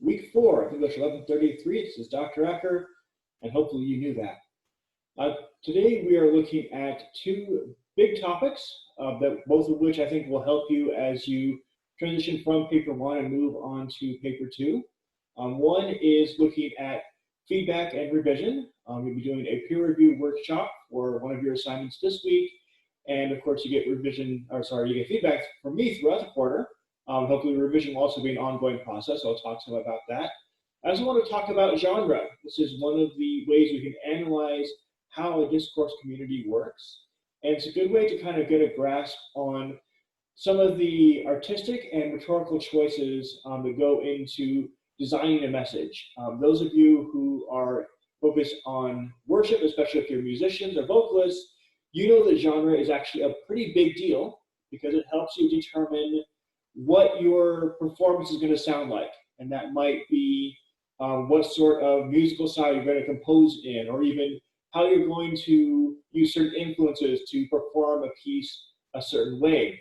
week 4 of English 1133. This is Dr. Ecker, and hopefully you knew that. Today we are looking at 2 big topics, both of which I think will help you as you transition from paper 1 and move on to paper 2. One is looking at feedback and revision. We'll be doing a peer review workshop for one of your assignments this week. And of course, you get feedback from me throughout the quarter. Hopefully revision will also be an ongoing process. I'll talk some about that. I also want to talk about genre. This is one of the ways we can analyze how a discourse community works. And it's a good way to kind of get a grasp on some of the artistic and rhetorical choices that go into designing a message. Those of you who are focused on worship, especially if you're musicians or vocalists, you know that genre is actually a pretty big deal because it helps you determine what your performance is going to sound like. And that might be what sort of musical style you're going to compose in, or even how you're going to use certain influences to perform a piece a certain way.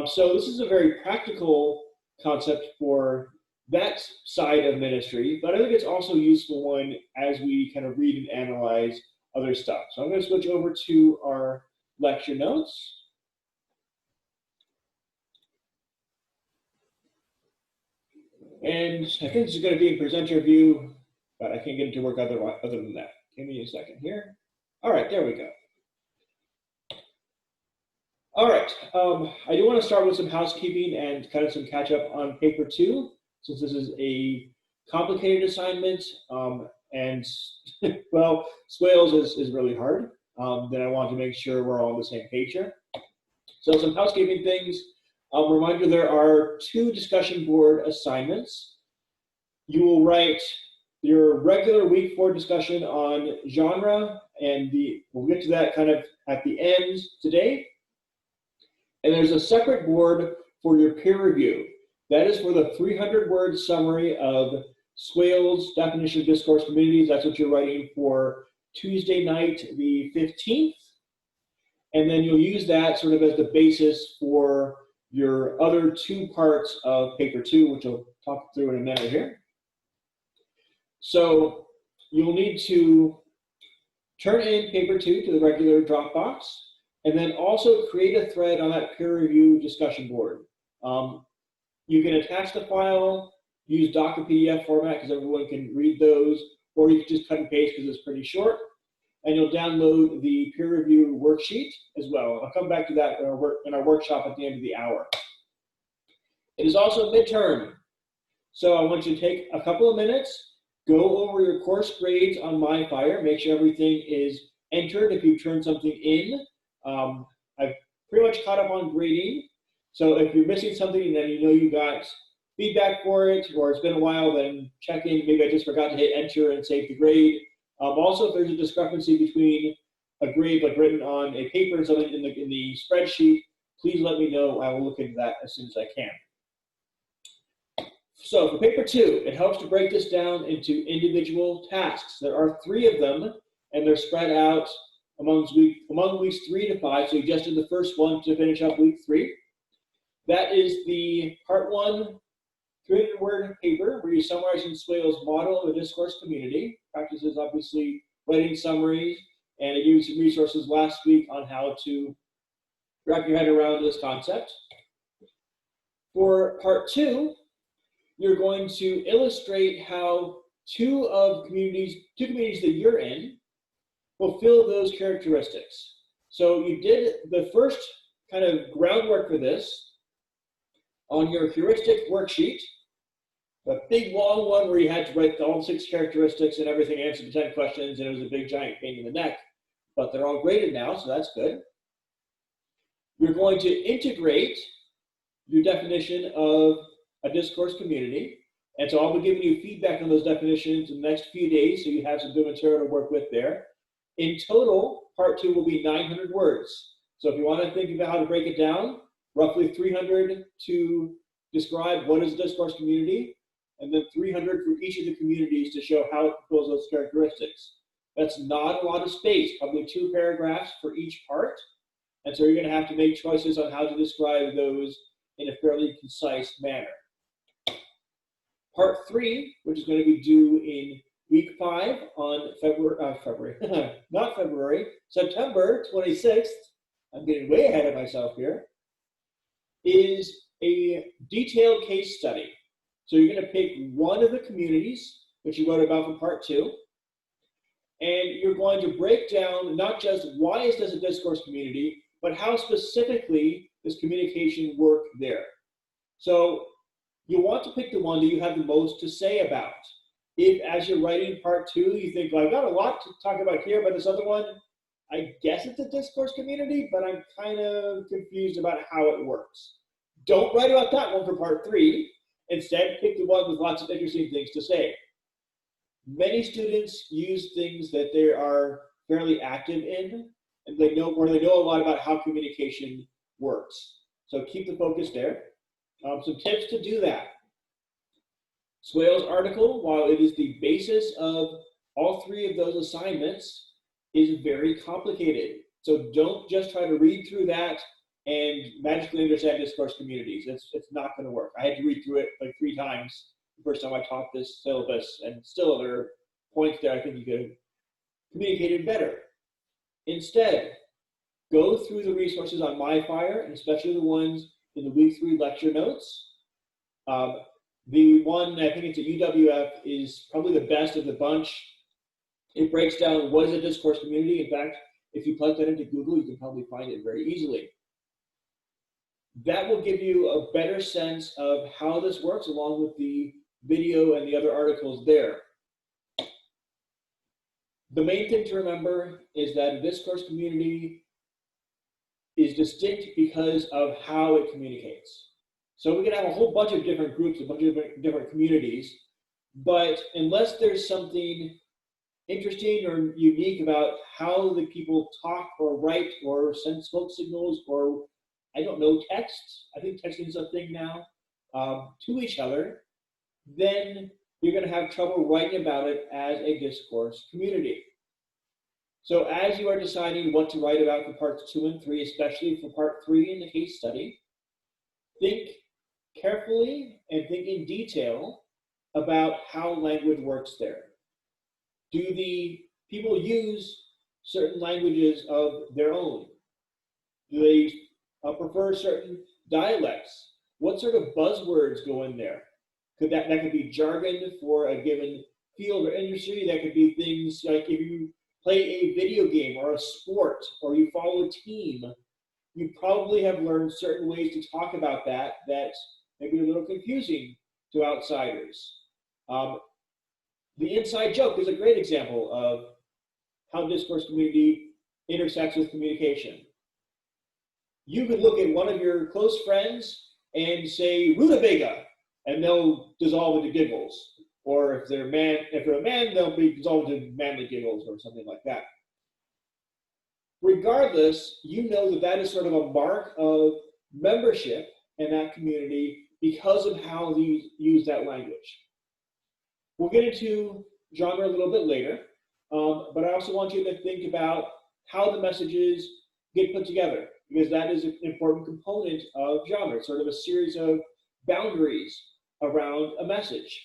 So this is a very practical concept for that side of ministry, but I think it's also a useful one as we kind of read and analyze other stuff. So I'm going to switch over to our lecture notes. And I think this is going to be in presenter view, but I can't get into work other than that. Give me a second here. All right, there we go. All right, I do want to start with some housekeeping and kind of some catch up on paper 2, since this is a complicated assignment. And well, Swales is really hard. Then I want to make sure we're all on the same page here. So some housekeeping things. Reminder, there are 2 discussion board assignments. You will write your regular week 4 discussion on genre, and we'll get to that kind of at the end today. And there's a separate board for your peer review. That is for the 300-word summary of Swales' definition of discourse communities. That's what you're writing for Tuesday night, the 15th. And then you'll use that sort of as the basis for your other 2 parts of paper 2, which I'll talk through in a minute here. So you'll need to turn in paper 2 to the regular Dropbox, and then also create a thread on that peer review discussion board. You can attach the file, use Docker PDF format because everyone can read those, or you can just cut and paste because it's pretty short. And you'll download the peer review worksheet as well. I'll come back to that in our workshop at the end of the hour. It is also midterm. So I want you to take a couple of minutes, go over your course grades on MyFire, make sure everything is entered if you've turned something in. I've pretty much caught up on grading. So if you're missing something and then you know you got feedback for it, or it's been a while, then check in. Maybe I just forgot to hit enter and save the grade. Also, if there's a discrepancy between a grade like written on a paper and something in the spreadsheet, please let me know. I will look into that as soon as I can. So for paper 2, it helps to break this down into individual tasks. There are 3 of them, and they're spread out among weeks 3 to 5. So you just did the first one to finish up week 3. That is the part 1 300-word paper where you summarize Swales' model of a discourse community. Practices obviously writing summaries, and I gave you some resources last week on how to wrap your head around this concept. For part 2, you're going to illustrate how 2 communities that you're in fulfill those characteristics. So you did the first kind of groundwork for this on your heuristic worksheet, a big long one where you had to write all 6 characteristics and everything, answer the 10 questions, and it was a big giant pain in the neck, but they're all graded now, so that's good. You're going to integrate your definition of a discourse community, and so I'll be giving you feedback on those definitions in the next few days, so you have some good material to work with there. In total, part 2 will be 900 words. So if you want to think about how to break it down, roughly 300 to describe what is a discourse community, and then 300 for each of the communities to show how it fulfills those characteristics. That's not a lot of space, probably 2 paragraphs for each part. And so you're going to have to make choices on how to describe those in a fairly concise manner. Part 3, which is going to be due in week 5 on September 26th, I'm getting way ahead of myself here, is a detailed case study. So you're going to pick one of the communities that you wrote about from part 2, and you're going to break down not just why is this a discourse community, but how specifically does communication work there. So you want to pick the one that you have the most to say about. If, as you're writing part 2, you think, well, I've got a lot to talk about here, but this other one, I guess it's a discourse community, but I'm kind of confused about how it works. Don't write about that one for part 3. Instead, pick the one with lots of interesting things to say. Many students use things that they are fairly active in, and they know a lot about how communication works. So keep the focus there. Some tips to do that. Swale's article, while it is the basis of all 3 of those assignments, is very complicated. So don't just try to read through that and magically understand discourse communities. It's not going to work. I had to read through it like 3 times the first time I taught this syllabus, and still there are points there I think you could have communicated better. Instead, go through the resources on MyFire, and especially the ones in the week 3 lecture notes. The one, I think it's at UWF, is probably the best of the bunch. It breaks down what is a discourse community. In fact, if you plug that into Google, you can probably find it very easily. That will give you a better sense of how this works, along with the video and the other articles there. The main thing to remember is that a discourse community is distinct because of how it communicates. So we can have a whole bunch of different groups, a bunch of different communities, but unless there's something interesting or unique about how the people talk or write or send smoke signals or, I don't know, text, I think texting is a thing now, to each other, then you're going to have trouble writing about it as a discourse community. So as you are deciding what to write about for parts 2 and 3, especially for part 3 in the case study, think carefully and think in detail about how language works there. Do the people use certain languages of their own? Do they prefer certain dialects? What sort of buzzwords go in there? That could be jargon for a given field or industry. That could be things like if you play a video game or a sport or you follow a team, you probably have learned certain ways to talk about that may be a little confusing to outsiders. The inside joke is a great example of how discourse community intersects with communication. You could look at one of your close friends and say rutabaga, and they'll dissolve into giggles. Or if they're a man, they'll be dissolved into manly giggles or something like that. Regardless, you know that that is sort of a mark of membership in that community because of how they use that language. We'll get into genre a little bit later, but I also want you to think about how the messages get put together, because that is an important component of genre, sort of a series of boundaries around a message.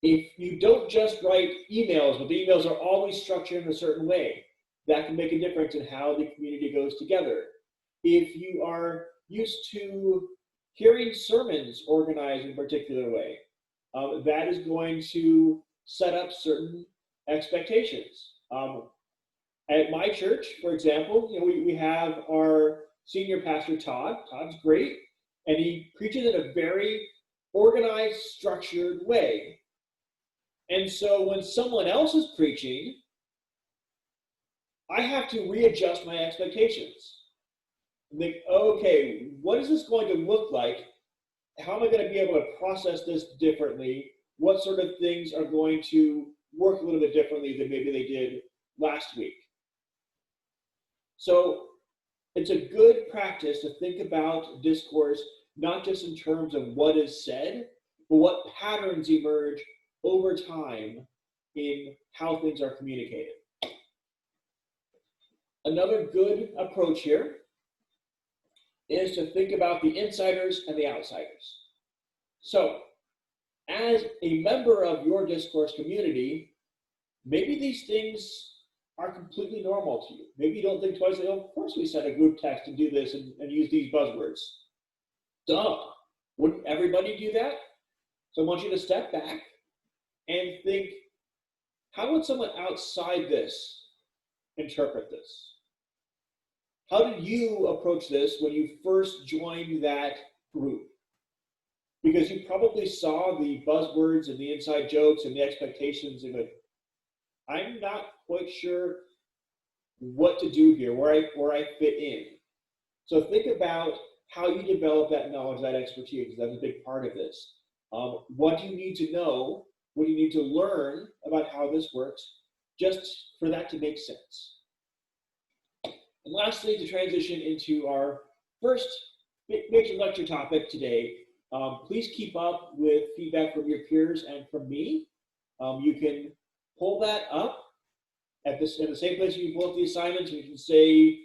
If you don't just write emails, but the emails are always structured in a certain way, that can make a difference in how the community goes together. If you are used to hearing sermons organized in a particular way, that is going to set up certain expectations. At my church, for example, we have our senior pastor, Todd. Todd's great, and he preaches in a very organized, structured way. And so when someone else is preaching, I have to readjust my expectations. Think, okay, what is this going to look like? How am I going to be able to process this differently? What sort of things are going to work a little bit differently than maybe they did last week? So it's a good practice to think about discourse, not just in terms of what is said, but what patterns emerge over time in how things are communicated. Another good approach here is to think about the insiders and the outsiders. So as a member of your discourse community, maybe these things are completely normal to you. Maybe you don't think twice, like, oh, of course we send a group text and do this and use these buzzwords. Duh. Wouldn't everybody do that? So I want you to step back and think, how would someone outside this interpret this? How did you approach this when you first joined that group? Because you probably saw the buzzwords and the inside jokes and the expectations and like, I'm not quite sure what to do here, where I fit in. So think about how you develop that knowledge, that expertise, because that's a big part of this. What do you need to know? What do you need to learn about how this works, just for that to make sense? And lastly, to transition into our first major lecture topic today, please keep up with feedback from your peers and from me. You can pull that up at the same place you pull up the assignments. You can say,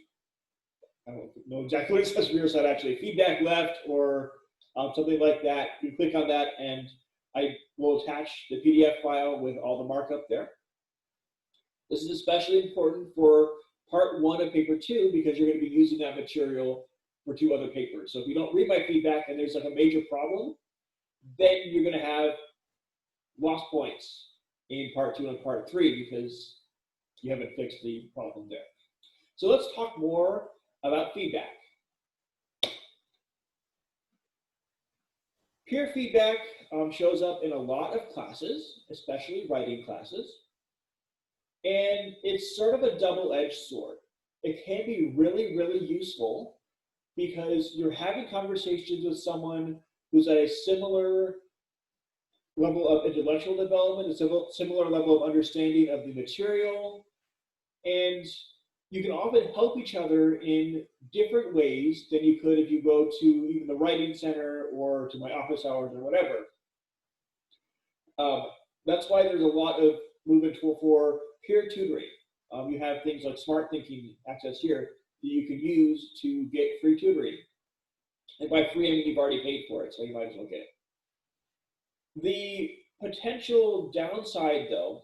I don't know exactly what it says from your side actually, feedback left or something like that. You click on that and I will attach the PDF file with all the markup there. This is especially important for part 1 of paper 2 because you're going to be using that material for 2 other papers. So if you don't read my feedback and there's like a major problem, then you're going to have lost points in part 2 and part 3 because you haven't fixed the problem there. So let's talk more about feedback. Peer feedback shows up in a lot of classes, especially writing classes. And it's sort of a double-edged sword. It can be really, really useful because you're having conversations with someone who's at a similar level of intellectual development, a similar level of understanding of the material, and you can often help each other in different ways than you could if you go to even the writing center or to my office hours or whatever. That's why there's a lot of movement for peer tutoring. You have things like Smart Thinking Access here that you can use to get free tutoring. And by free, I mean you've already paid for it, so you might as well get it. The potential downside, though,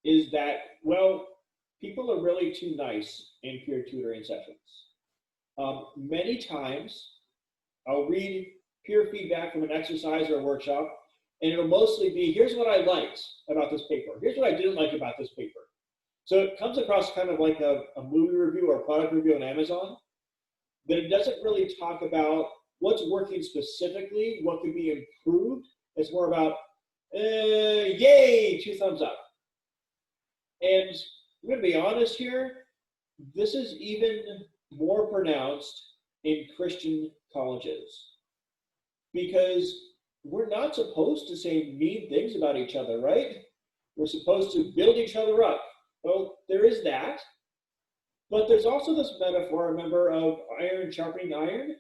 is that, well, people are really too nice in peer tutoring sessions. Many times, I'll read peer feedback from an exercise or a workshop, and it'll mostly be, here's what I liked about this paper. Here's what I didn't like about this paper. So it comes across kind of like a movie review or a product review on Amazon, but it doesn't really talk about what's working specifically, what could be improved. It's more about, yay, 2 thumbs up. And I'm going to be honest here, this is even more pronounced in Christian colleges because we're not supposed to say mean things about each other, right? We're supposed to build each other up. Well, there is that, but there's also this metaphor, remember, of iron sharpening iron.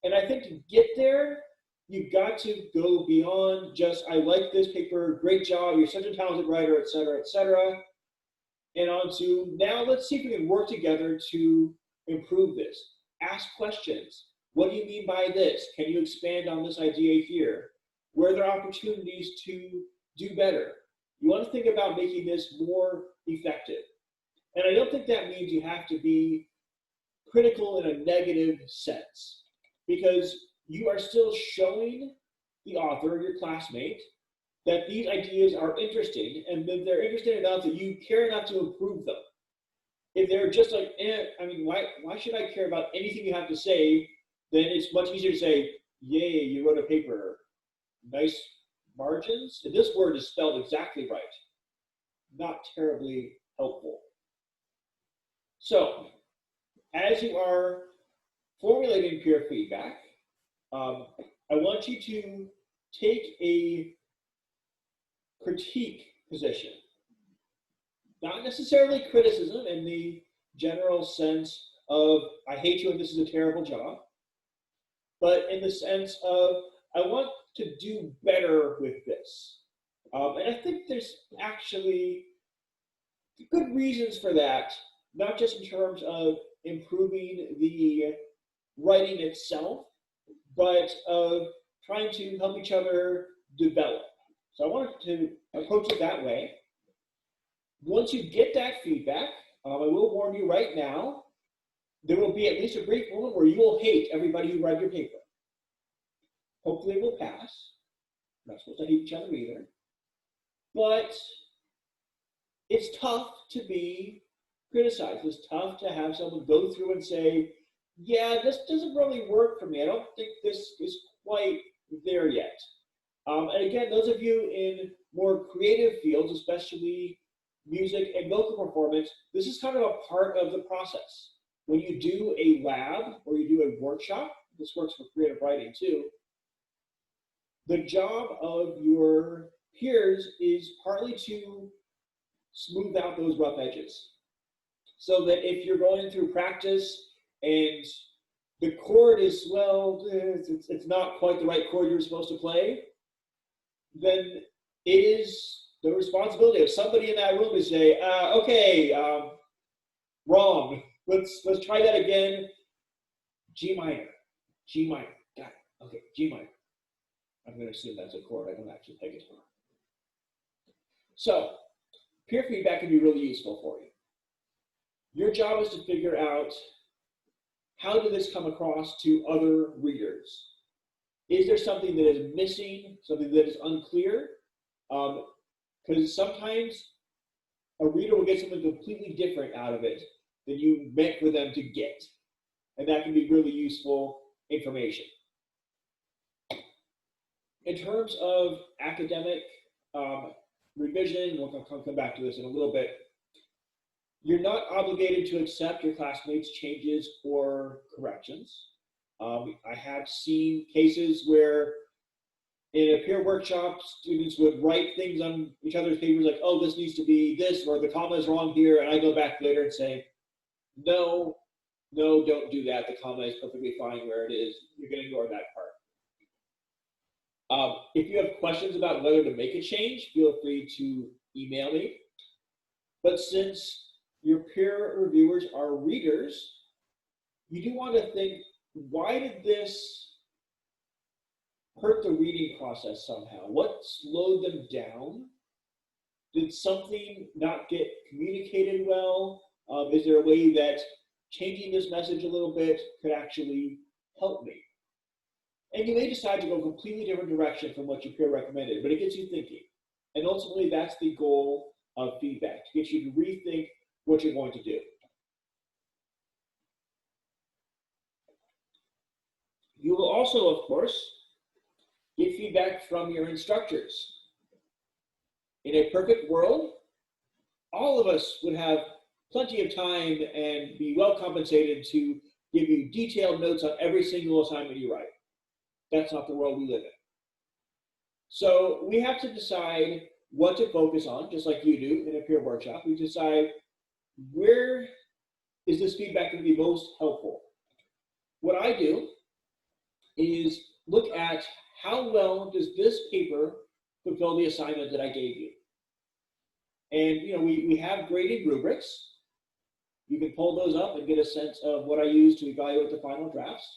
And I think to get there, you've got to go beyond just, I like this paper, great job, you're such a talented writer, et cetera, and on to, now let's see if we can work together to improve this. Ask questions. What do you mean by this? Can you expand on this idea here? Where are there opportunities to do better? You want to think about making this more effective. And I don't think that means you have to be critical in a negative sense, because you are still showing the author, your classmate, that these ideas are interesting and that they're interesting enough that you care enough to improve them. If they're just like, I mean, why should I care about anything you have to say? Then it's much easier to say, yay, you wrote a paper. Nice margins. And this word is spelled exactly right. Not terribly helpful. So, as you are formulating peer feedback, I want you to take a critique position. Not necessarily criticism in the general sense of, I hate you and this is a terrible job, but in the sense of, I want to do better with this. And I think there's actually good reasons for that, not just in terms of improving the writing itself, but of trying to help each other develop. So I wanted to approach it that way. Once you get that feedback, I will warn you right now, there will be at least a brief moment where you will hate everybody who read your paper. Hopefully it will pass. We're not supposed to hate each other either. But it's tough to be criticized. It's tough to have someone go through and say, yeah, this doesn't really work for me. I don't think this is quite there yet. And again, those of you in more creative fields, especially music and vocal performance, this is kind of a part of the process. When you do a lab or you do a workshop, this works for creative writing too, the job of your peers is partly to smooth out those rough edges. So that if you're going through practice and the chord is, well, it's not quite the right chord you're supposed to play, then it is the responsibility of somebody in that room to say, okay, wrong. Let's try that again. G minor, got it. Okay, G minor. I'm going to assume that's a chord. I don't actually play guitar. So peer feedback can be really useful for you. Your job is to figure out, how did this come across to other readers? Is there something that is missing, something that is unclear? Because sometimes a reader will get something completely different out of it than you meant for them to get. And that can be really useful information. In terms of academic revision, we'll come back to this in a little bit, you're not obligated to accept your classmates' changes or corrections. I have seen cases where in a peer workshop, students would write things on each other's papers like, oh, this needs to be this, or the comma is wrong here, and I go back later and say, no, don't do that. The comma is perfectly fine where it is. You're going to ignore that part. If you have questions about whether to make a change, feel free to email me. But since your peer reviewers are readers, you do want to think, why did this hurt the reading process somehow? What slowed them down? Did something not get communicated well? Is there a way that changing this message a little bit could actually help me? And you may decide to go a completely different direction from what your peer recommended, but it gets you thinking. And ultimately, that's the goal of feedback, to get you to rethink what you're going to do. You will also, of course, get feedback from your instructors. In a perfect world, all of us would have plenty of time and be well compensated to give you detailed notes on every single assignment you write. That's not the world we live in. So we have to decide what to focus on, just like you do in a peer workshop. We decide, where is this feedback going to be most helpful? What I do is look at, how well does this paper fulfill the assignment that I gave you? And we have grading rubrics. You can pull those up and get a sense of what I use to evaluate the final drafts.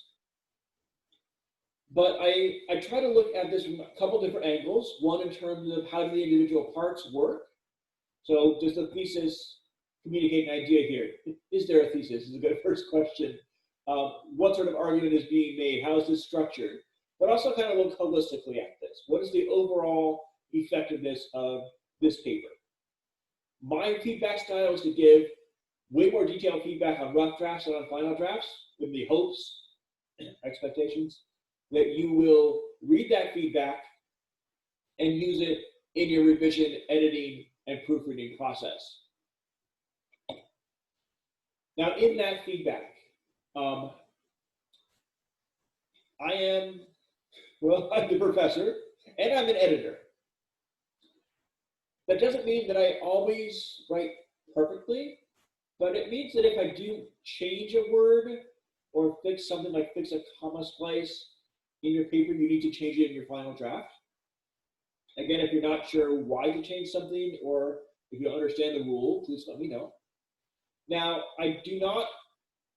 But I try to look at this from a couple different angles. One, in terms of how do the individual parts work? So does the thesis communicate an idea here? Is there a thesis? Is a good first question. What sort of argument is being made? How is this structured? But also kind of look holistically at this. What is the overall effectiveness of this paper? My feedback style is to give way more detailed feedback on rough drafts than on final drafts, with the hopes and expectations that you will read that feedback and use it in your revision, editing, and proofreading process. Now, in that feedback, I'm the professor, and I'm an editor. That doesn't mean that I always write perfectly, but it means that if I do change a word or fix something like fix a comma splice in your paper, you need to change it in your final draft. Again, if you're not sure why to change something, or if you don't understand the rule, please let me know. Now, I do not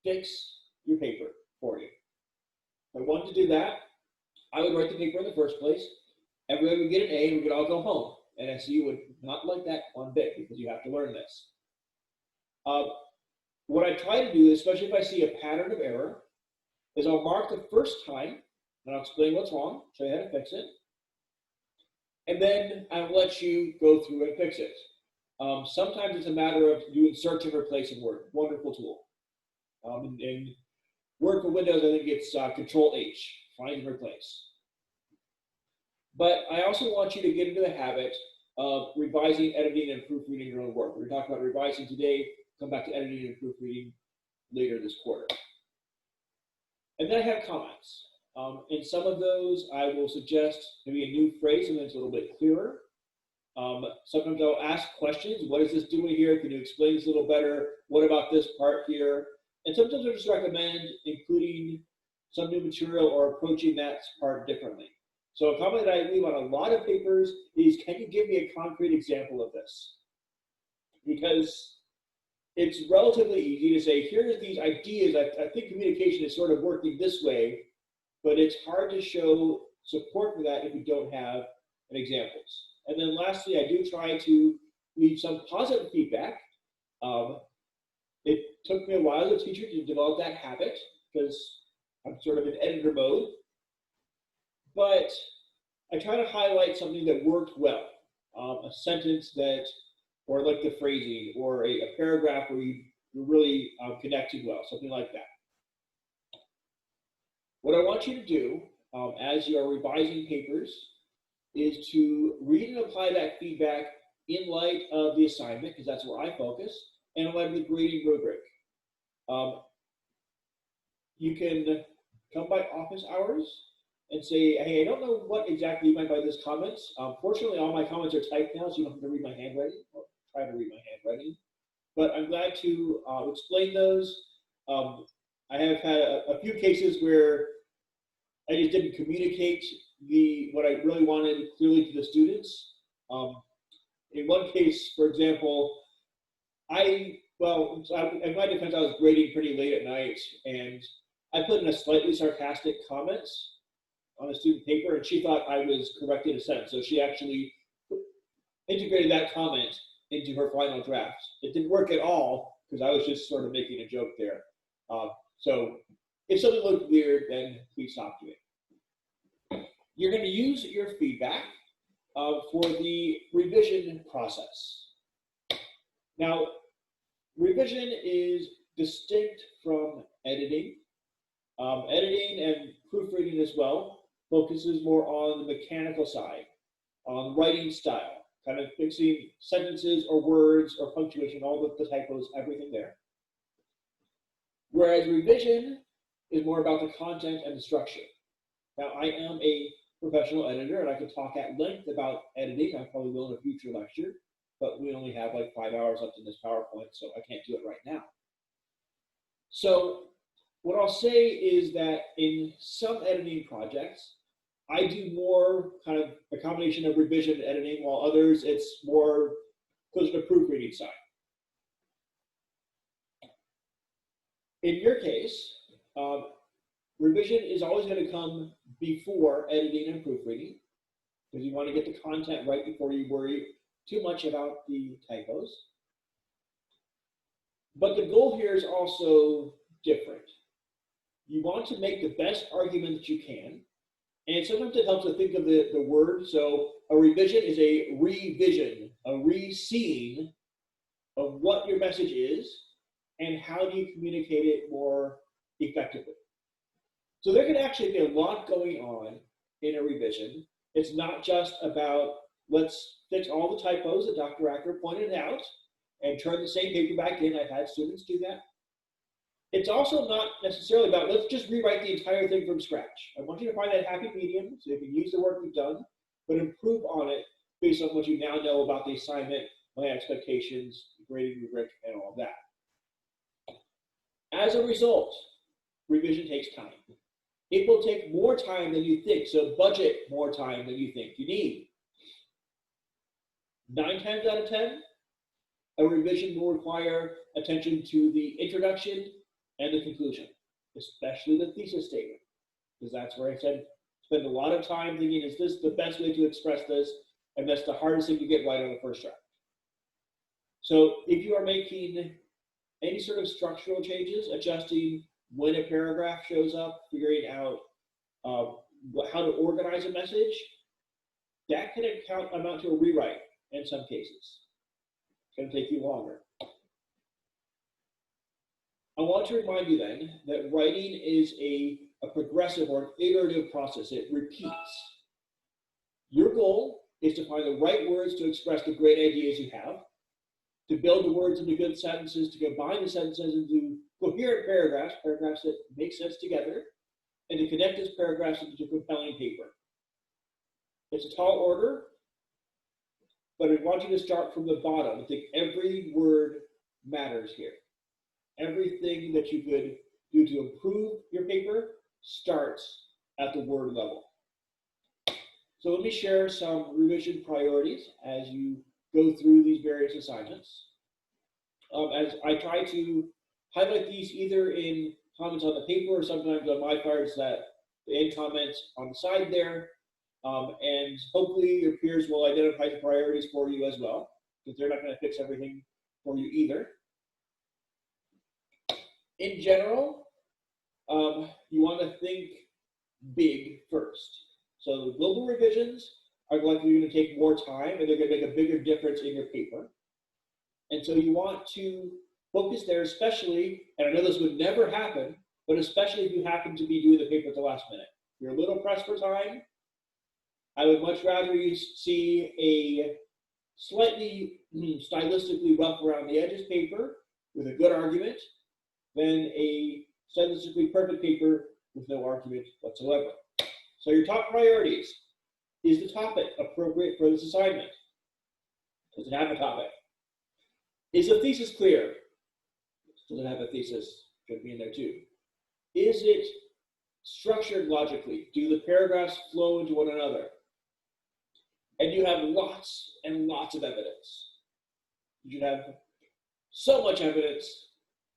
fix your paper for you. If I wanted to do that, I would write the paper in the first place, everybody would get an A and we could all go home. And SU would not like that one bit because you have to learn this. What I try to do, especially if I see a pattern of error, is I'll mark the first time and I'll explain what's wrong, show you how to fix it. And then I'll let you go through and fix it. Sometimes it's a matter of doing search and replace in Word. Wonderful tool. In Word for Windows, I think it's Control H, find and replace. But I also want you to get into the habit of revising, editing, and proofreading your own work. We're talking about revising today, come back to editing and proofreading later this quarter. And then I have comments. In some of those, I will suggest maybe a new phrase, and then it's a little bit clearer. Sometimes I'll ask questions. What is this doing here? Can you explain this a little better? What about this part here? And sometimes I'll just recommend including some new material or approaching that part differently. So a comment that I leave on a lot of papers is, can you give me a concrete example of this? Because it's relatively easy to say, here's these ideas. I think communication is sort of working this way, but it's hard to show support for that if you don't have an examples. And then lastly, I do try to leave some positive feedback. It took me a while as a teacher to develop that habit because I'm sort of in editor mode. But I try to highlight something that worked well, a sentence that, or like the phrasing, or a paragraph where you really connected well, something like that. What I want you to do as you are revising papers is to read and apply that feedback in light of the assignment, because that's where I focus, and in light of the grading rubric. You can come by office hours and say, hey, I don't know what exactly you meant by this comments. Fortunately, all my comments are typed now, so you don't have to read my handwriting, or try to read my handwriting. But I'm glad to explain those. I have had a few cases where I just didn't communicate what I really wanted clearly to the students. In one case, for example, in my defense, I was grading pretty late at night, and I put in a slightly sarcastic comment on a student paper, and she thought I was correcting a sentence. So she actually integrated that comment into her final draft. It didn't work at all because I was just sort of making a joke there. So if something looked weird, then please stop doing it. You're going to use your feedback for the revision process. Now, revision is distinct from editing. Editing and proofreading as well focuses more on the mechanical side, on writing style, kind of fixing sentences or words or punctuation, all the typos, everything there. Whereas revision is more about the content and the structure. Now, I am a professional editor, and I could talk at length about editing. I probably will in a future lecture, but we only have like 5 hours left in this PowerPoint, so I can't do it right now. So what I'll say is that in some editing projects, I do more kind of a combination of revision and editing, while others it's more closer to proofreading side. In your case, revision is always going to come before editing and proofreading, because you want to get the content right before you worry too much about the typos. But the goal here is also different. You want to make the best argument that you can, and sometimes it helps to think of the word. So a revision is a revision, a re-seeing of what your message is and how do you communicate it more effectively. So there can actually be a lot going on in a revision. It's not just about let's fix all the typos that Dr. Acker pointed out and turn the same paper back in. I've had students do that. It's also not necessarily about let's just rewrite the entire thing from scratch. I want you to find that happy medium so you can use the work you've done, but improve on it based on what you now know about the assignment, my expectations, grading rubric, and all of that. As a result, revision takes time. It will take more time than you think, so budget more time than you think you need. 9 times out of 10, a revision will require attention to the introduction and the conclusion, especially the thesis statement, because that's where I said spend a lot of time thinking, is this the best way to express this? And that's the hardest thing to get right on the first draft. So if you are making any sort of structural changes, adjusting when a paragraph shows up, figuring out how to organize a message, that can amount to a rewrite in some cases. It's going to take you longer. I want to remind you then that writing is a progressive or an iterative process. It repeats. Your goal is to find the right words to express the great ideas you have, to build the words into good sentences, to combine the sentences into coherent paragraphs, paragraphs that make sense together, and to connect those paragraphs into compelling paper. It's a tall order, but I want you to start from the bottom. I think every word matters here. Everything that you could do to improve your paper starts at the word level. So let me share some revision priorities as you go through these various assignments. As I try to highlight these either in comments on the paper or sometimes on my cards that the end comments on the side there. And hopefully your peers will identify the priorities for you as well, because they're not going to fix everything for you either. In general, you want to think big first. So the global revisions are likely going to take more time and they're going to make a bigger difference in your paper. And so you want to focus there, especially, and I know this would never happen, but especially if you happen to be doing the paper at the last minute. If you're a little pressed for time, I would much rather you see a slightly stylistically rough around the edges paper with a good argument than a stylistically perfect paper with no argument whatsoever. So your top priorities. Is the topic appropriate for this assignment? Does it have a topic? Is the thesis clear? Does it have a thesis? Should be in there too. Is it structured logically? Do the paragraphs flow into one another? And you have lots and lots of evidence. You should have so much evidence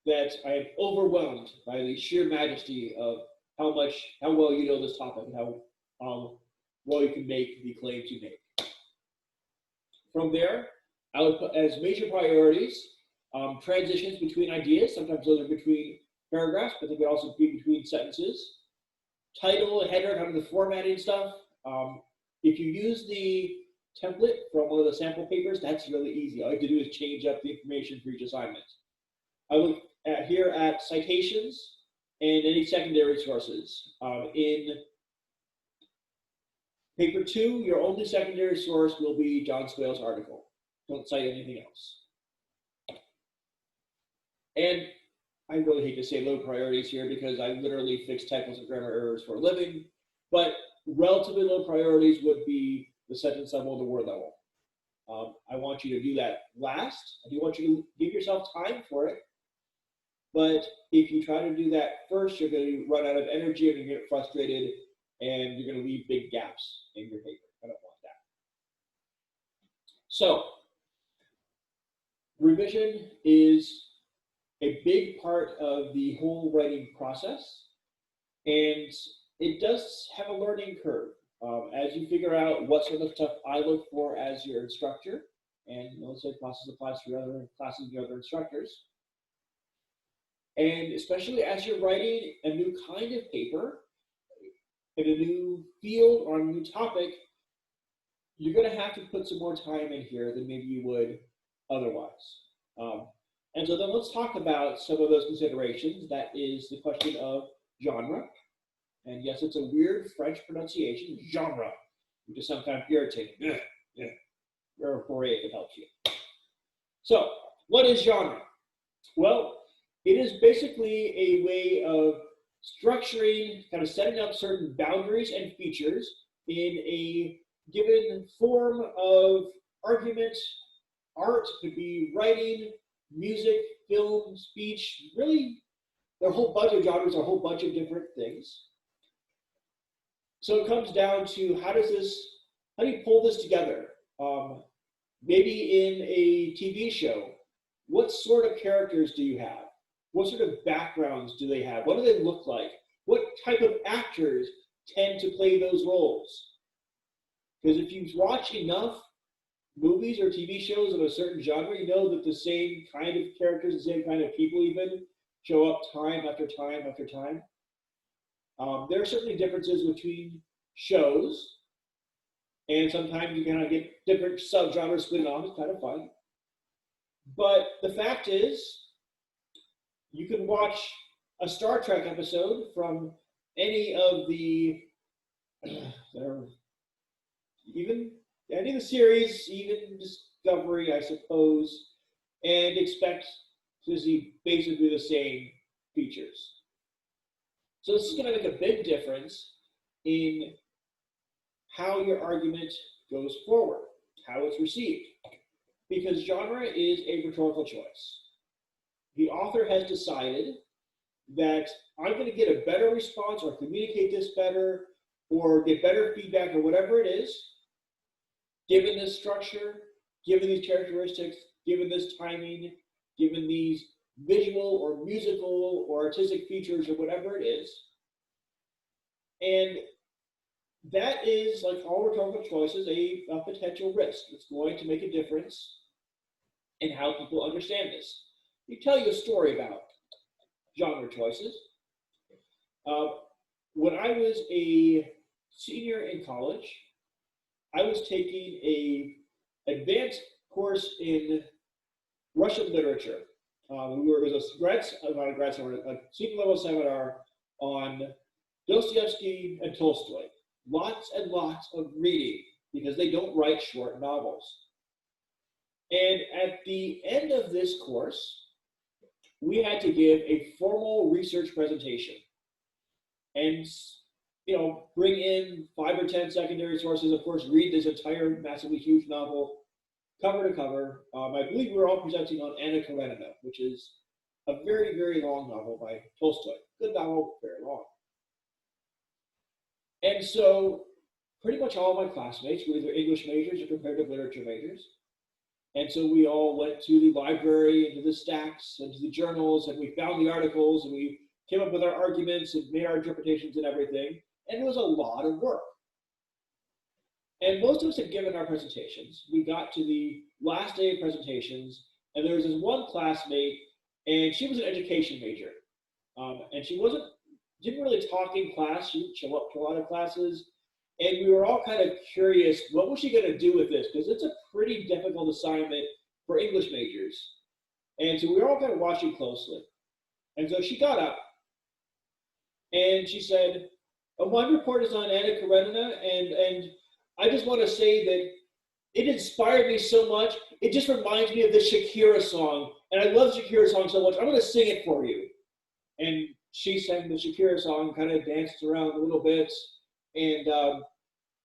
that I am overwhelmed by the sheer majesty of how well you know this topic and how well you can make the claims you make. From there, I would put as major priorities transitions between ideas. Sometimes those are between paragraphs, but they could also be between sentences. Title, header, kind of the formatting stuff. If you use the template from one of the sample papers, that's really easy. All you have to do is change up the information for each assignment. I look here at citations and any secondary sources. In paper 2, your only secondary source will be John Swale's article. Don't cite anything else. And I really hate to say low priorities here because I literally fix typos and grammar errors for a living, but relatively low priorities would be the sentence level, the word level. I want you to do that last. I do want you to give yourself time for it. But if you try to do that first, you're going to run out of energy, you're going to get frustrated, and you're going to leave big gaps in your paper. I don't want that. So, revision is a big part of the whole writing process, and it does have a learning curve. As you figure out what sort of stuff I look for as your instructor, and let's say process applies to your other classes and your other instructors, and especially as you're writing a new kind of paper in a new field or a new topic, you're going to have to put some more time in here than maybe you would otherwise. And so then let's talk about some of those considerations. That is the question of genre. And yes, it's a weird French pronunciation, genre, which is sometimes irritating. Or Fourier, if it helps you. So, what is genre? Well, it is basically a way of structuring, kind of setting up certain boundaries and features in a given form of argument. Art could be writing, music, film, speech, really, there are a whole bunch of genres, a whole bunch of different things. So it comes down to how do you pull this together? Maybe in a TV show, what sort of characters do you have? What sort of backgrounds do they have? What do they look like? What type of actors tend to play those roles. Because if you watch enough movies or TV shows of a certain genre, you know that the same kind of characters, the same kind of people even show up time after time after time. There are certainly differences between shows, and sometimes you kind of get different subgenres split off. It's kind of fun. But the fact is, you can watch a Star Trek episode from any of the even any of the series, even Discovery, I suppose, and expect to see basically the same features. So this is going to make a big difference in how your argument goes forward, how it's received, because genre is a rhetorical choice. The author has decided that I'm going to get a better response or communicate this better or get better feedback or whatever it is, given this structure, given these characteristics, given this timing, given these visual or musical or artistic features or whatever it is. And that is, like all rhetorical choices, a potential risk. It's going to make a difference in how people understand this. Let me tell you a story about genre choices. When I was a senior in college, I was taking an advanced course in Russian literature. It was a senior level seminar on Dostoevsky and Tolstoy. Lots and lots of reading because they don't write short novels. And at the end of this course, we had to give a formal research presentation and bring in 5 or 10 secondary sources, of course, read this entire massively huge novel cover to cover. I believe we were all presenting on Anna Karenina, which is a very, very long novel by Tolstoy. Good novel, very long. And so pretty much all of my classmates were either English majors or comparative literature majors. And so we all went to the library and to the stacks and to the journals, and we found the articles and we came up with our arguments and made our interpretations and everything. And it was a lot of work. And most of us had given our presentations. We got to the last day of presentations, and there was this one classmate, and she was an education major. And she didn't really talk in class. She didn't show up to a lot of classes. And we were all kind of curious, what was she going to do with this? Because it's a pretty difficult assignment for English majors. And so we were all kind of watching closely. And so she got up and she said, my report is on Anna Karenina, and I just want to say that it inspired me so much. It just reminds me of the Shakira song. And I love Shakira song so much. I'm going to sing it for you. And she sang the Shakira song, kind of danced around a little bit. And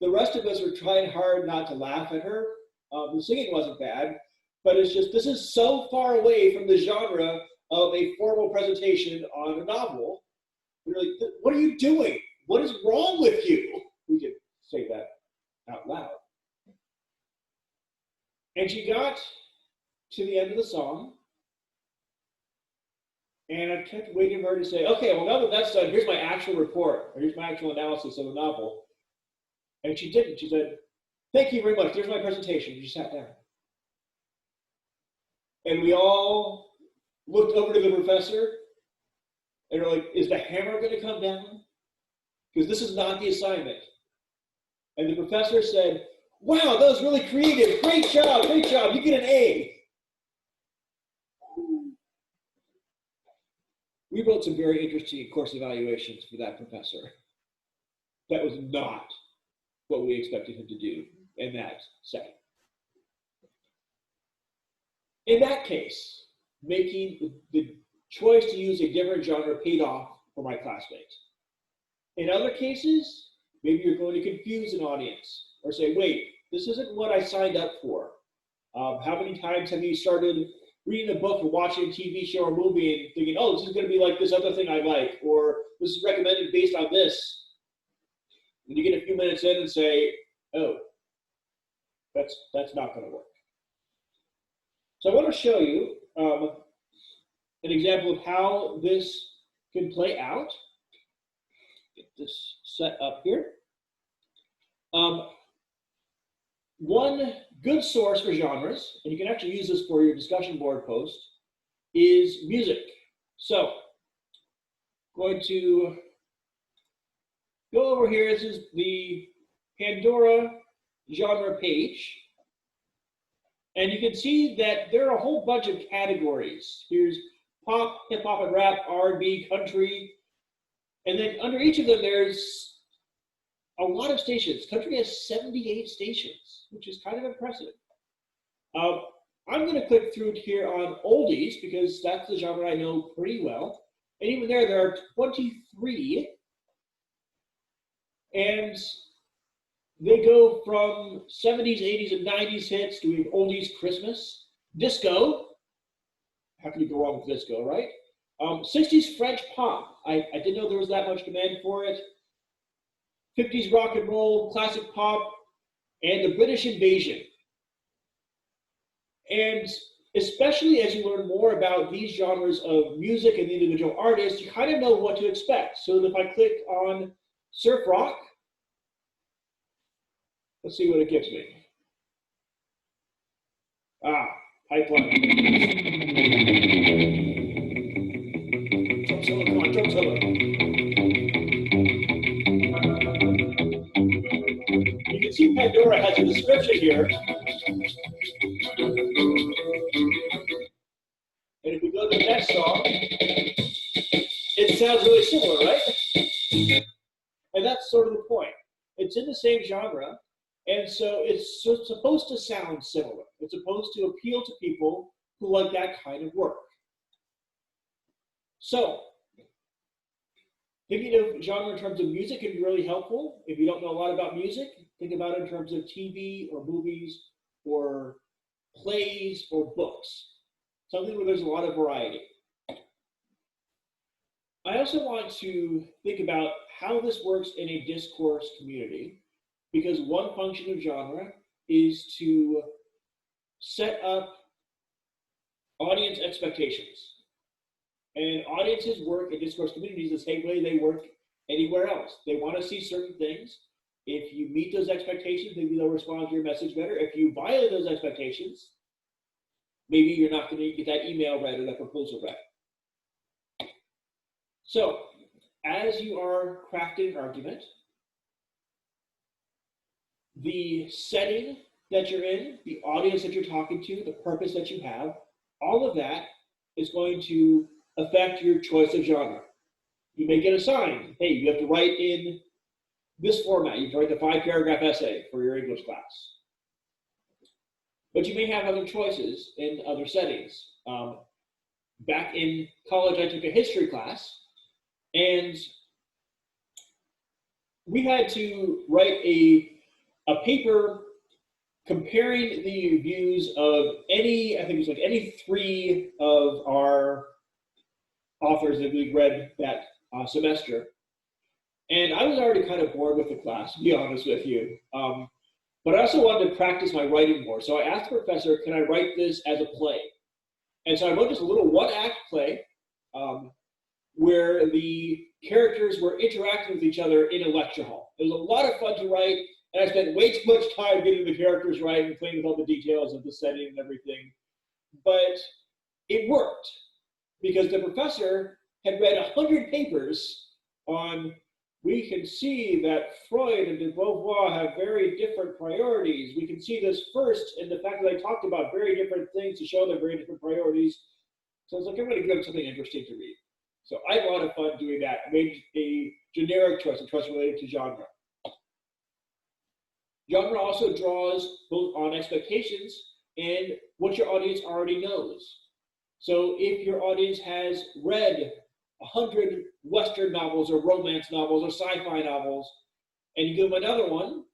the rest of us were trying hard not to laugh at her. The singing wasn't bad, but it's just, this is so far away from the genre of a formal presentation on a novel. We're like, what are you doing? What is wrong with you? We could say that out loud. And she got to the end of the song, and I kept waiting for her to say, okay, well, now that that's done, here's my actual report, or here's my actual analysis of the novel. And she didn't. She said, thank you very much. There's my presentation. She sat down. And we all looked over to the professor, and we're like, is the hammer going to come down? Because this is not the assignment. And the professor said, wow, that was really creative. Great job, great job. You get an A. We wrote some very interesting course evaluations for that professor. That was not what we expected him to do in that setting. In that case, making the choice to use a different genre paid off for my classmates. In other cases, maybe you're going to confuse an audience or say, wait, this isn't what I signed up for. How many times have you started reading a book or watching a TV show or movie and thinking, oh, this is going to be like this other thing I like, or this is recommended based on this? And you get a few minutes in and say, oh, that's not going to work. So I want to show you an example of how this can play out. Get this set up here. One good source for genres, and you can actually use this for your discussion board post, is music. So, going to go over here. This is the Pandora genre page. And you can see that there are a whole bunch of categories. Here's pop, hip hop and rap, R&B, country. And then under each of them, there's a lot of stations. Country has 78 stations, which is kind of impressive. I'm going to click through here on oldies because that's the genre I know pretty well. And even there are 23. And they go from 70s, 80s, and 90s hits to oldies Christmas. Disco. How can you go wrong with disco, right? 60s French pop. I didn't know there was that much demand for it. 50s rock and roll, classic pop, and the British invasion. And especially as you learn more about these genres of music and the individual artists, you kind of know what to expect. So if I click on surf rock, let's see what it gives me. Pipeline. Drum solo, come on, drum solo. You can see Pandora has a description here. And if we go to the next song, it sounds really similar, right? And that's sort of the point. It's in the same genre, and so it's supposed to sound similar. It's supposed to appeal to people who like that kind of work. So, thinking of genre in terms of music can be really helpful. If you don't know a lot about music, think about it in terms of TV or movies or plays or books. Something where there's a lot of variety. I also want to think about how this works in a discourse community, because one function of genre is to set up audience expectations. And audiences work in discourse communities the same way they work anywhere else. They want to see certain things. If you meet those expectations, maybe they'll respond to your message better. If you violate those expectations, maybe you're not going to get that email read or that proposal read. So, as you are crafting an argument, the setting that you're in, the audience that you're talking to, the purpose that you have, all of that is going to affect your choice of genre. You may get assigned, hey, you have to write in this format. You have to write the 5-paragraph essay for your English class. But you may have other choices in other settings. Back in college, I took a history class, and we had to write a paper comparing the views of any, I think it was like any 3 of our authors that we read that semester. And I was already kind of bored with the class, to be honest with you. But I also wanted to practice my writing more. So I asked the professor, can I write this as a play? And so I wrote this little 1-act play where the characters were interacting with each other in a lecture hall. It was a lot of fun to write, and I spent way too much time getting the characters right and playing with all the details of the setting and everything. But it worked because the professor had read 100 papers on, we can see that Freud and de Beauvoir have very different priorities. We can see this first in the fact that they talked about very different things to show their very different priorities. So I was like, I'm going to give them something interesting to read. So I had a lot of fun doing that. I made a generic choice, a choice related to genre. Genre also draws both on expectations and what your audience already knows. So if your audience has read 100 Western novels or romance novels or sci-fi novels, and you give them another one,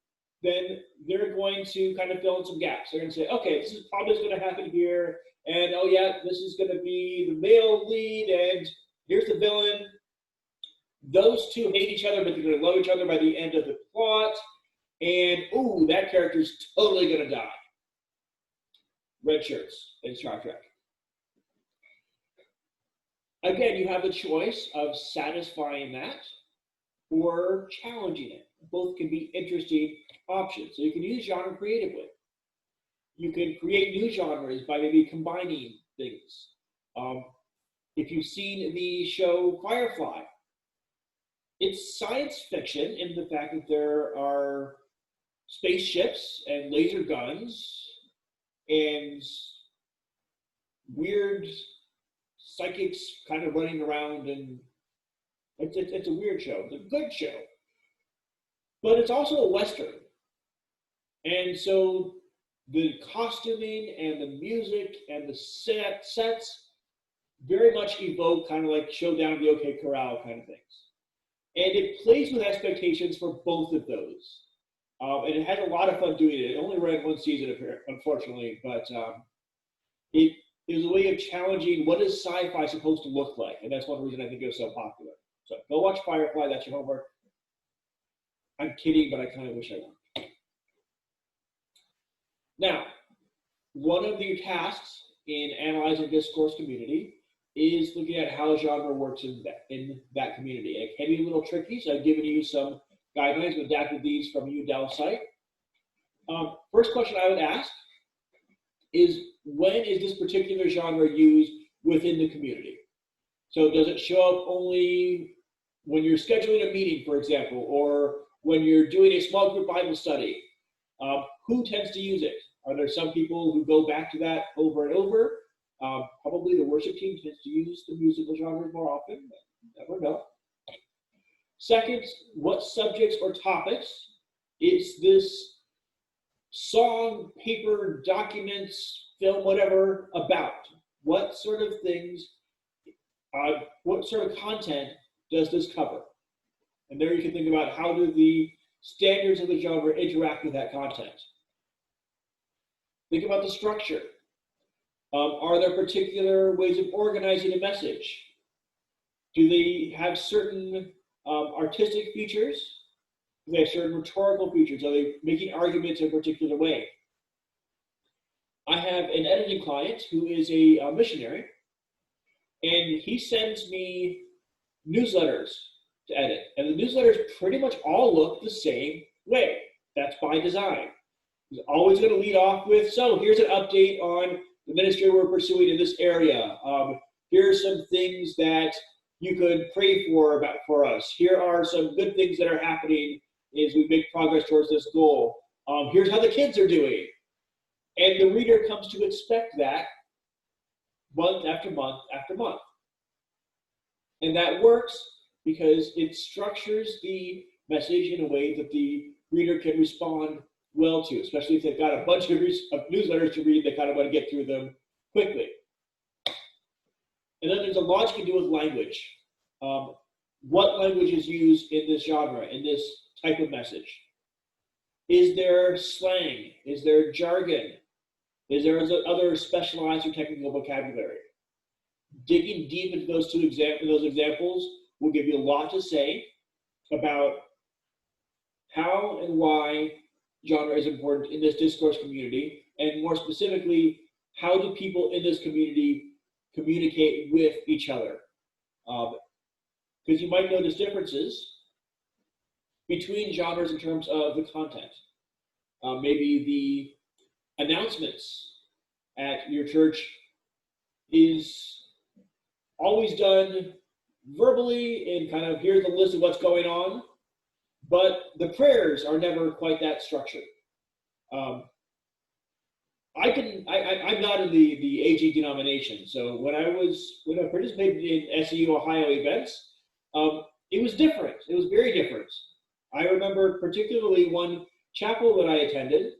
then they're going to kind of fill in some gaps. They're going to say, okay, this is probably going to happen here, and oh yeah, this is going to be the male lead, and here's the villain. Those two hate each other, but they're going to love each other by the end of the plot. And, ooh, that character's totally going to die. Red shirts in Star Trek. Again, you have the choice of satisfying that, or challenging it. Both can be interesting options. So you can use genre creatively. You can create new genres by maybe combining things. If you've seen the show Firefly, it's science fiction in the fact that there are spaceships and laser guns and weird psychics kind of running around, and it's a weird show. It's a good show, but it's also a Western. And so the costuming and the music and the sets very much evoke kind of like Showdown at the OK Corral kind of things. And it plays with expectations for both of those. And it had a lot of fun doing it. It only ran one season, unfortunately, but it was a way of challenging what is sci-fi supposed to look like. And that's one reason I think it was so popular. So go watch Firefly. That's your homework. I'm kidding, but I kind of wish I were. Now, one of the tasks in analyzing discourse community is looking at how genre works in that community. It can be a little tricky, so I've given you some guidelines. We've adapted these from UDEL's site. First question I would ask is, when is this particular genre used within the community? So does it show up only when you're scheduling a meeting, for example, or when you're doing a small group Bible study? Who tends to use it? Are there some people who go back to that over and over? Probably the worship team tends to use the musical genres more often. Never know. Second, what subjects or topics is this song, paper, documents, film, whatever about? What sort of things, what sort of content does this cover? And there you can think about, how do the standards of the genre interact with that content? Think about the structure. Are there particular ways of organizing a message? Do they have certain artistic features? Do they have certain rhetorical features? Are they making arguments in a particular way? I have an editing client who is a missionary, and he sends me newsletters to edit. And the newsletters pretty much all look the same way. That's by design. He's always going to lead off with, so here's an update on the ministry we're pursuing in this area. Here are some things that you could pray for us. Here are some good things that are happening as we make progress towards this goal. Here's how the kids are doing. And the reader comes to expect that month after month after month. And that works because it structures the message in a way that the reader can respond well to, especially if they've got a bunch of newsletters to read. They kind of want to get through them quickly. And then there's a lot you can do with language. What language is used in this genre, in this type of message? Is there slang? Is there jargon? Is there other specialized or technical vocabulary? Digging deep into those examples will give you a lot to say about how and why genre is important in this discourse community, and more specifically, how do people in this community communicate with each other? Because you might notice differences between genres in terms of the content. Maybe the announcements at your church is always done verbally and kind of, here's the list of what's going on, but the prayers are never quite that structured. I'm not in the AG denomination, so when I participated in SEU Ohio events, it was different. It was very different. I remember particularly one chapel that I attended,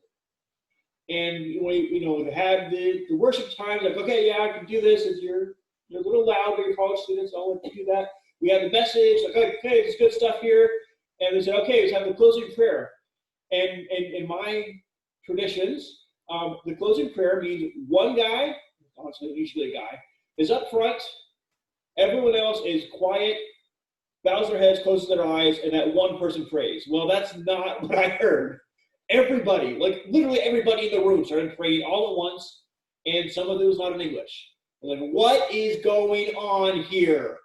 and we had the worship times, like, okay, yeah, I can do this, as you're a little loud, but you're college students, I'll let you do that. We had the message, like, okay, there's good stuff here. And they said, okay, let's have the closing prayer. And in my traditions, the closing prayer means one guy, honestly, usually a guy, is up front, everyone else is quiet, bows their heads, closes their eyes, and that one person prays. Well, that's not what I heard. Everybody, like literally everybody in the room started praying all at once, and some of it was not in English. Like, what is going on here?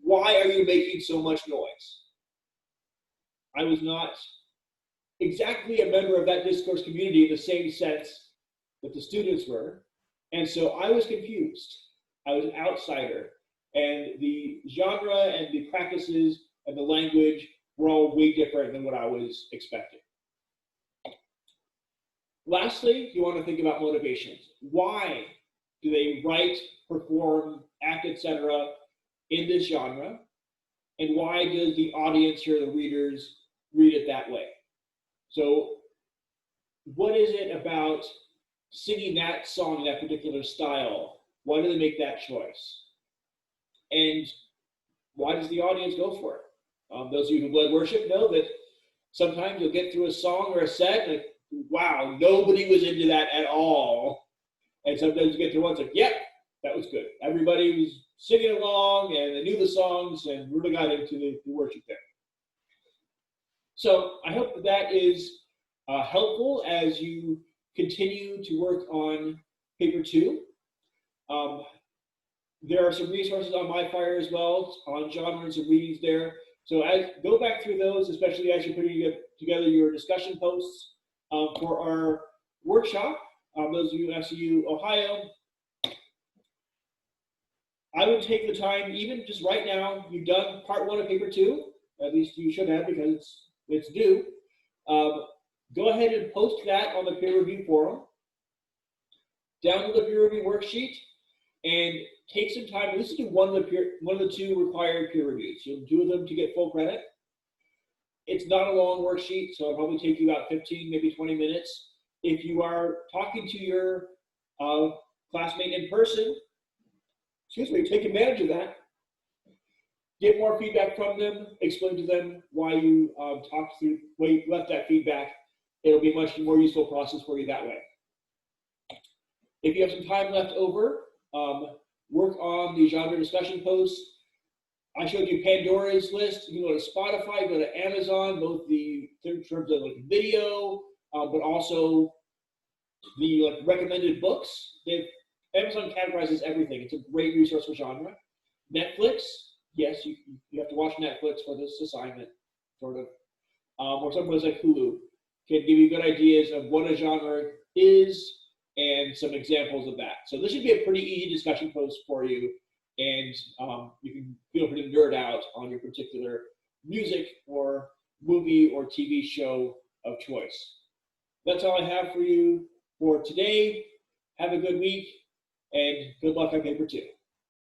Why are you making so much noise? I was not exactly a member of that discourse community in the same sense that the students were. And so I was confused. I was an outsider. And the genre and the practices and the language were all way different than what I was expecting. Lastly, you want to think about motivations. Why do they write, perform, act, etc. in this genre? And why does the audience or the readers read it that way? So what is it about singing that song in that particular style? Why do they make that choice? And why does the audience go for it? Those of you who led worship know that sometimes you'll get through a song or a set and wow, nobody was into that at all. And sometimes you get through one, it's like, yep, that was good. Everybody was singing along and they knew the songs and really got into the worship there. So I hope that that is helpful as you continue to work on paper 2. There are some resources on MyFire as well on genre and some readings there. So go back through those, especially as you're putting together your discussion posts for our workshop. Those of you in FCU Ohio, I would take the time, even just right now, you've done part 1 of paper 2, at least you should have because it's due. Go ahead and post that on the peer review forum. Download the peer review worksheet and take some time. Let's do one of the 2 required peer reviews. You'll do them to get full credit. It's not a long worksheet, so it'll probably take you about 15, maybe 20 minutes. If you are talking to your classmate in person, take advantage of that. Get more feedback from them. Explain to them why you why you left that feedback. It'll be a much more useful process for you that way. If you have some time left over, work on the genre discussion posts. I showed you Pandora's list. You can go to Spotify, go to Amazon, both in terms of like video, but also the recommended books. Amazon categorizes everything. It's a great resource for genre. Netflix, yes, you have to watch Netflix for this assignment, sort of. Or some places like Hulu can give you good ideas of what a genre is and some examples of that. So this should be a pretty easy discussion post for you, and you can feel free to nerd out on your particular music or movie or TV show of choice. That's all I have for you for today. Have a good week, and good luck on paper 2.